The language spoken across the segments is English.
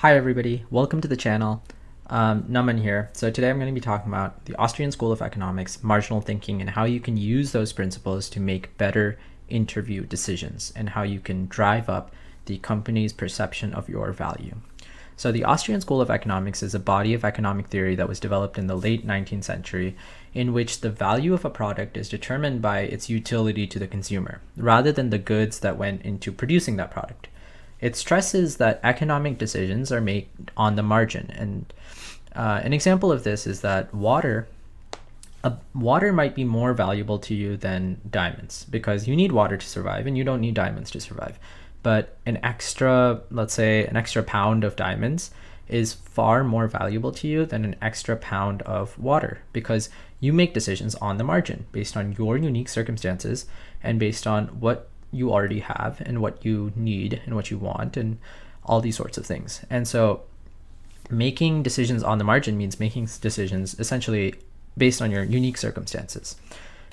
Hi everybody, welcome to the channel. Naman here. So today I'm going to be talking about the Austrian School of Economics, marginal thinking, and how you can use those principles to make better interview decisions and how you can drive up the company's perception of your value. So the Austrian School of Economics is a body of economic theory that was developed in the late 19th century, in which the value of a product is determined by its utility to the consumer, rather than the goods that went into producing that product. It stresses that economic decisions are made on the margin. And an example of this is that water might be more valuable to you than diamonds because you need water to survive and you don't need diamonds to survive. But let's say an extra pound of diamonds is far more valuable to you than an extra pound of water because you make decisions on the margin based on your unique circumstances and based on what you already have and what you need and what you want and all these sorts of things. And so making decisions on the margin means making decisions essentially based on your unique circumstances.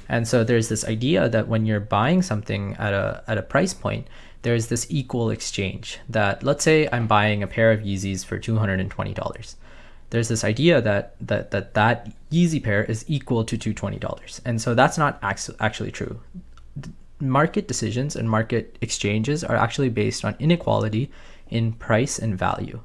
And so there's this idea that when you're buying something at a price point, there's this equal exchange that, let's say I'm buying a pair of Yeezys for $220. There's this idea that Yeezy pair is equal to $220. And so that's not actually true. Market decisions and market exchanges are actually based on inequality in price and value.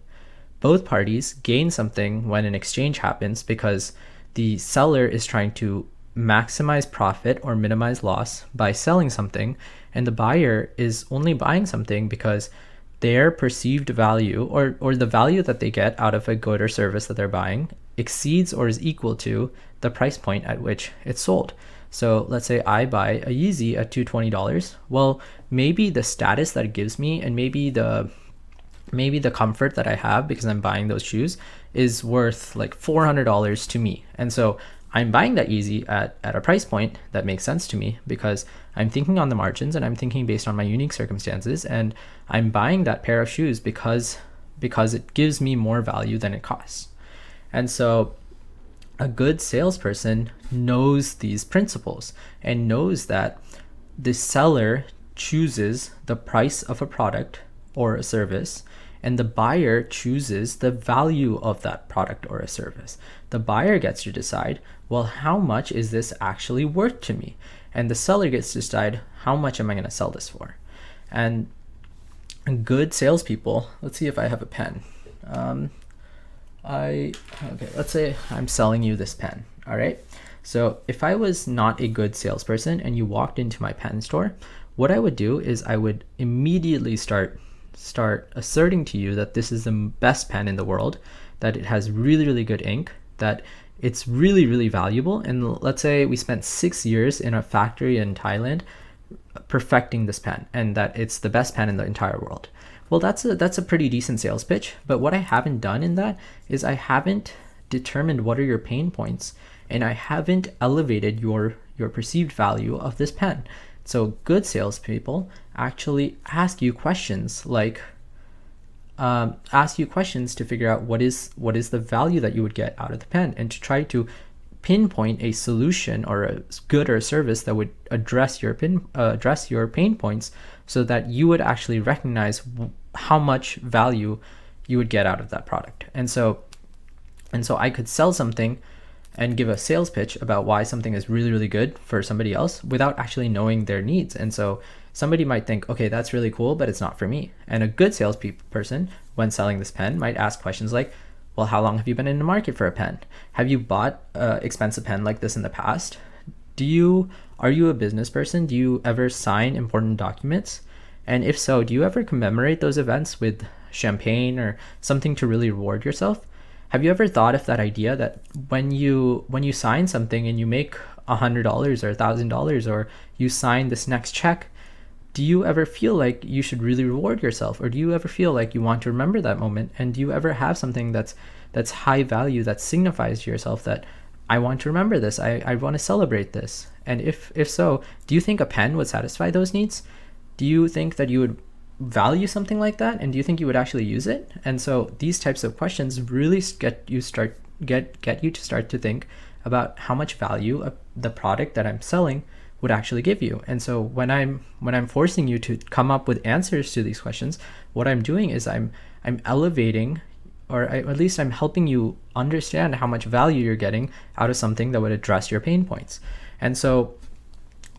Both parties gain something when an exchange happens because the seller is trying to maximize profit or minimize loss by selling something, and the buyer is only buying something because their perceived value or the value that they get out of a good or service that they're buying exceeds or is equal to the price point at which it's sold. So let's say I buy a Yeezy at $220. Well, maybe the status that it gives me and maybe the comfort that I have because I'm buying those shoes is worth like $400 to me. And so I'm buying that Yeezy at a price point that makes sense to me because I'm thinking on the margins and I'm thinking based on my unique circumstances, and I'm buying that pair of shoes because it gives me more value than it costs. And so a good salesperson knows these principles and knows that the seller chooses the price of a product or a service, and the buyer chooses the value of that product or a service. The buyer gets to decide, well, how much is this actually worth to me? And the seller gets to decide, how much am I going to sell this for? And good salespeople, let's see if I have a pen. Okay, let's say I'm selling you this pen. All right. So if I was not a good salesperson and you walked into my pen store, what I would do is I would immediately start asserting to you that this is the best pen in the world, that it has really, really good ink, that it's really, really valuable. And let's say we spent 6 years in a factory in Thailand perfecting this pen and that it's the best pen in the entire world. Well, that's a pretty decent sales pitch, but what I haven't done in that is I haven't determined what are your pain points, and I haven't elevated your perceived value of this pen. So good salespeople actually ask you questions like, to figure out what is the value that you would get out of the pen, and to try to pinpoint a solution or a good or a service that would address your pain points, so that you would actually recognize how much value you would get out of that product. And so I could sell something and give a sales pitch about why something is really, really good for somebody else without actually knowing their needs. And so somebody might think, okay, that's really cool, but it's not for me. And a good salesperson, when selling this pen, might ask questions like, well, how long have you been in the market for a pen? Have you bought an expensive pen like this in the past? Are you a business person? Do you ever sign important documents? And if so, do you ever commemorate those events with champagne or something to really reward yourself? Have you ever thought of that idea that when you sign something and you make $100 or $1,000 or you sign this next check, do you ever feel like you should really reward yourself? Or do you ever feel like you want to remember that moment? And do you ever have something that's high value that signifies to yourself that I want to remember this, I want to celebrate this? And if so, do you think a pen would satisfy those needs? Do you think that you would value something like that? And do you think you would actually use it? And so these types of questions really get you to start to think about how much value the product that I'm selling would actually give you. And so when I'm forcing you to come up with answers to these questions, what I'm doing is I'm elevating at least I'm helping you understand how much value you're getting out of something that would address your pain points. And so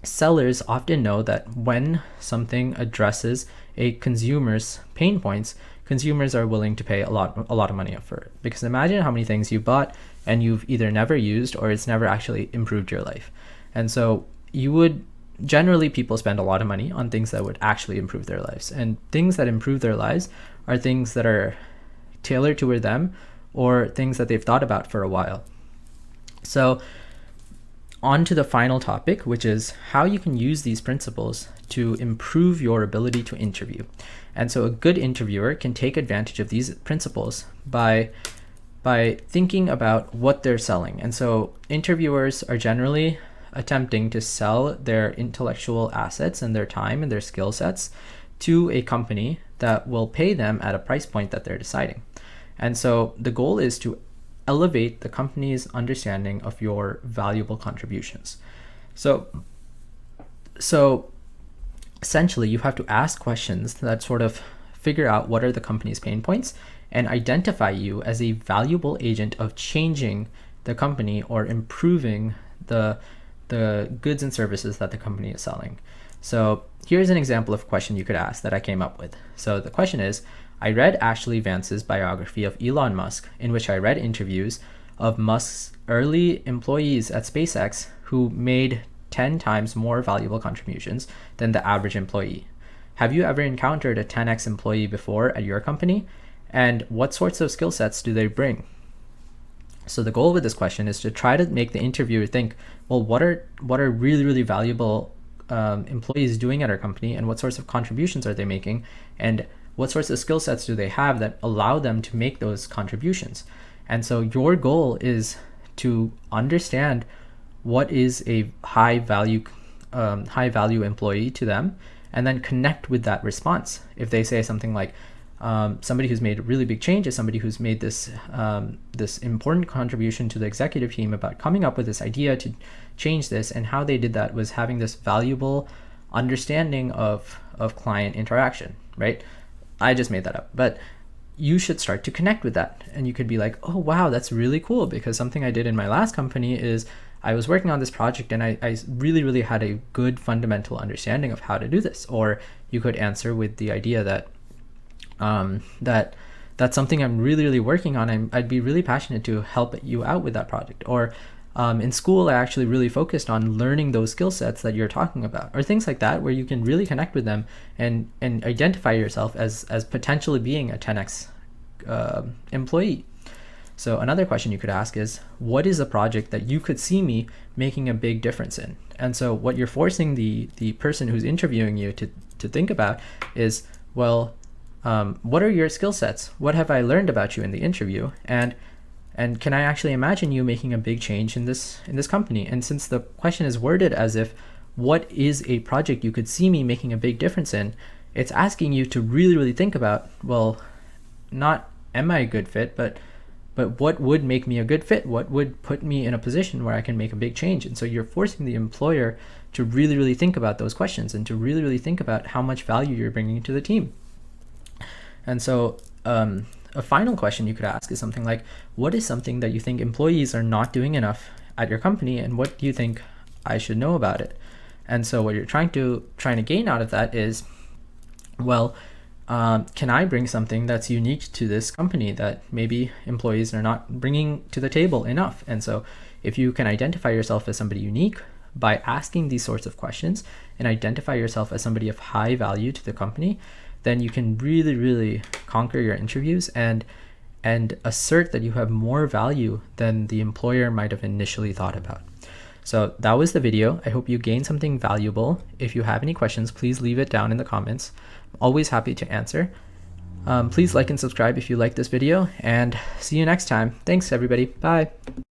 sellers often know that when something addresses a consumer's pain points, consumers are willing to pay a lot of money for it. Because imagine how many things you bought and you've either never used or it's never actually improved your life. And so generally people spend a lot of money on things that would actually improve their lives. And things that improve their lives are things that are tailored toward them or things that they've thought about for a while. So on to the final topic, which is how you can use these principles to improve your ability to interview. And so a good interviewer can take advantage of these principles by thinking about what they're selling. And so interviewers are generally attempting to sell their intellectual assets and their time and their skill sets to a company that will pay them at a price point that they're deciding. And so the goal is to elevate the company's understanding of your valuable contributions. So essentially, you have to ask questions that sort of figure out what are the company's pain points and identify you as a valuable agent of changing the company or improving the goods and services that the company is selling. So here's an example of a question you could ask that I came up with. So the question is, I read Ashley Vance's biography of Elon Musk, in which I read interviews of Musk's early employees at SpaceX who made 10 times more valuable contributions than the average employee. Have you ever encountered a 10x employee before at your company? And what sorts of skill sets do they bring? So the goal with this question is to try to make the interviewer think, well, what are really, really valuable employees doing at our company, and what sorts of contributions are they making? And what sorts of skill sets do they have that allow them to make those contributions? And so your goal is to understand what is a high value employee to them, and then connect with that response. If they say something like, somebody who's made a really big change is somebody who's made this important contribution to the executive team about coming up with this idea to change this, and how they did that was having this valuable understanding of client interaction, right? I just made that up, but you should start to connect with that. And you could be like, oh, wow, that's really cool, because something I did in my last company is I was working on this project and I really, really had a good fundamental understanding of how to do this. Or you could answer with the idea that that's something I'm really, really working on. I'd be really passionate to help you out with that project. Or in school, I actually really focused on learning those skill sets that you're talking about, or things like that, where you can really connect with them and identify yourself as potentially being a 10x employee. So another question you could ask is, what is a project that you could see me making a big difference in? And so what you're forcing the person who's interviewing you to think about is, well, what are your skill sets? What have I learned about you in the interview? And can I actually imagine you making a big change in this company? And since the question is worded as if, what is a project you could see me making a big difference in? It's asking you to really, really think about, well, not am I a good fit, but what would make me a good fit? What would put me in a position where I can make a big change? And so you're forcing the employer to really, really think about those questions and to really, really think about how much value you're bringing to the team. And so a final question you could ask is something like, what is something that you think employees are not doing enough at your company, and what do you think I should know about it? And so what you're trying to gain out of that is, well, can I bring something that's unique to this company that maybe employees are not bringing to the table enough? And so if you can identify yourself as somebody unique by asking these sorts of questions and identify yourself as somebody of high value to the company, then you can really, really conquer your interviews and assert that you have more value than the employer might have initially thought about. So that was the video. I hope you gained something valuable. If you have any questions, please leave it down in the comments. I'm always happy to answer. Please like and subscribe if you like this video, and see you next time. Thanks, everybody. Bye.